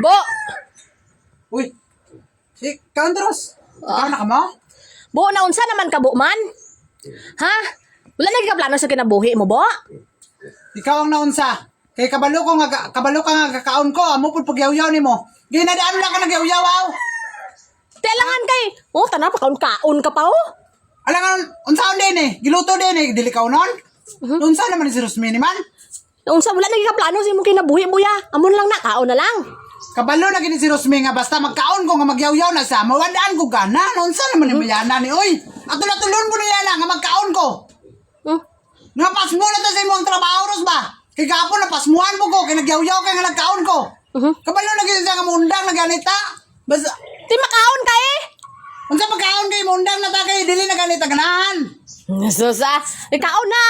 Bo! Uy, si Countros, na ka mo? Bo, naunsa naman ka, Bo man? Ha? Wala lagi ka plano sa kinabuhi mo, Bo? Ikaw ang naunsa. Kay kabalo ka nga kakaon ko, amo pud pagyaw-yaw nimo. Ginadaan lang ka nagyaw-yaw aw. Telangan kay. Oh, tana pa kaon ka pa, oh. Alangan unsaon din eh, giluto din eh, dili ka unon. Unsa naman ni si Rosmini man? Naunsa wala lagi ka plano sa imong kinabuhi, Buya. Amon lang na, kaon na lang. Kabalo na gini si Rosmi nga basta magkaon ko nga magyaw-yaw na sa mawadaan ko gana. Unsa naman ni mayana ni oy? Atulon mo na nga magkaon ko. Nga pasmo na ta sa imong trabaho ros ba? Kay gapon na pasmuan mo ko kay nagyaw-yaw kay nga nagkaon ko. Kabalo na gini sa nga mundang na ganita. Basta Di makaon ka eh. unsa pagkaon kay mundang na ta kay dili na ganita ganahan. Susa, ikaon na.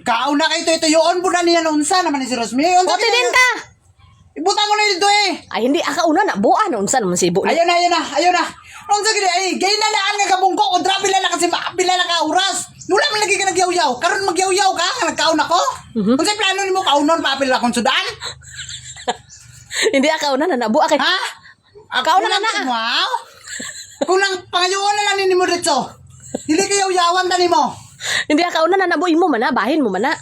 Kaon na kay tuyoon po na niya unsa naman ni si Rosmi. Unsa Buti din ka. Ibutang ko na dito eh. Ay, hindi, akauna na. Buwan, unsa naman si Ibo. Ayun na. Unsa gid ay gay na laan nga kabungko ko dra pila na kasi pila na ka oras. Wala man lagi ka nagyaw-yaw. Karon magyaw-yaw ka nga nagkaon ako. Unsa plano nimo kaunon pa pila akong sudan? Hindi, akauna na. Buwa kay. Ha? Kaon na na. Wow. Kung nang pangayoon na lang nimo dito. Dili kayo yawan tani mo. Hindi, akauna na. Nabuin mo man na. Bahin mo man na.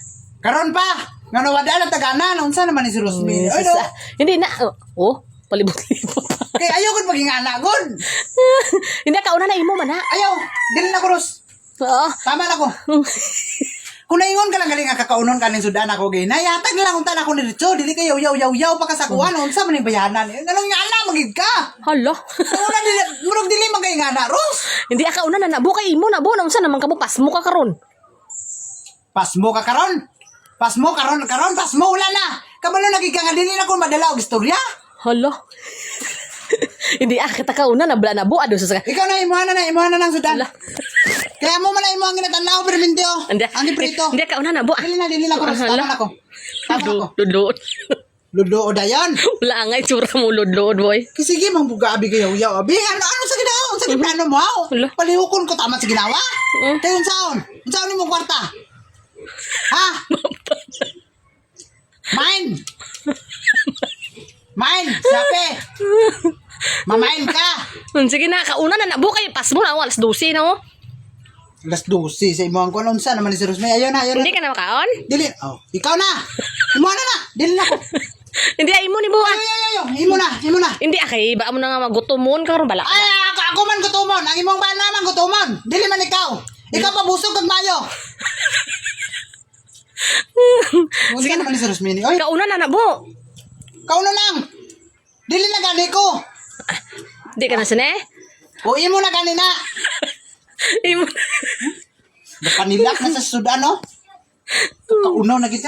Karon pa. Nga nawada lang tagana. Unsa naman ni si Rosmi? Ay no. Hindi na. Oh, palibot-libot pa. Kay ayaw ko paging anak gud. Hindi, akauna na imo man na. Ayaw. Dili na ko Ros. Oo. Tama na ko. Kung naingon ka lang galing nga kakaunon kaning sudan ako gay. Nayatag lang unta na ko ni dito. Dili kayo yaw pa ka sa kuwan. Unsa man ni bayanan? Anong nga na magid ka? Hala. Una dili murag dili man kay nga na Ros. Hindi, akauna na. Nabu kay imo na. Unsa naman ka mo. Pasmo ka karon. Pasmo ka karon. Pasmo wala na. Kabalo lagi ka nga dili na ko madala og istorya. Hala. Hindi, kita kauna na. Bala na bu. Ado sa Ikaw na imuha na ng sudan. Kaya mo man imuha ang ginatanaw perminti oh. Hindi. Ang prito. Hindi, kauna na bu. Dili na ko Ros. Tama na ko. Ludlood. Ludo o dayon. Wala nga itsura mo ludlood, boy. Sige mang buga abi kayo yaw abi. Ano sa ginawa? Sa plano mo? Wala. Palihukon ko tama sa ginawa. Kayo unsaon? Unsaon nimo kwarta? Ha? Mine. Sabi. Mamain ka. Sige na, kauna na. Nabu kay pasmo na. Alas 12 na, oh. Alas 12 sa imo ang kuno unsa naman ni si Rosme. Ayun na. Hindi ka na makaon? Dili. Oh, ikaw na. Imo na. Dili na ko. Hindi, imo ni buwan. Ayo. Imo na. Hindi, akay. Ba mo na nga magutumon ka ron bala. Ay, ako man gutumon. Ang imong bana man gutumon. Dili man ikaw. Ikaw pa busog kag mayo. Sige naman ni si Rosme. Oy, Kauna na, nabu. kauna lang. Dili na gani ko. Hindi ka na sine? O imo na gani na. Imo. Napanilak na sa sudan no. Kauno na kita.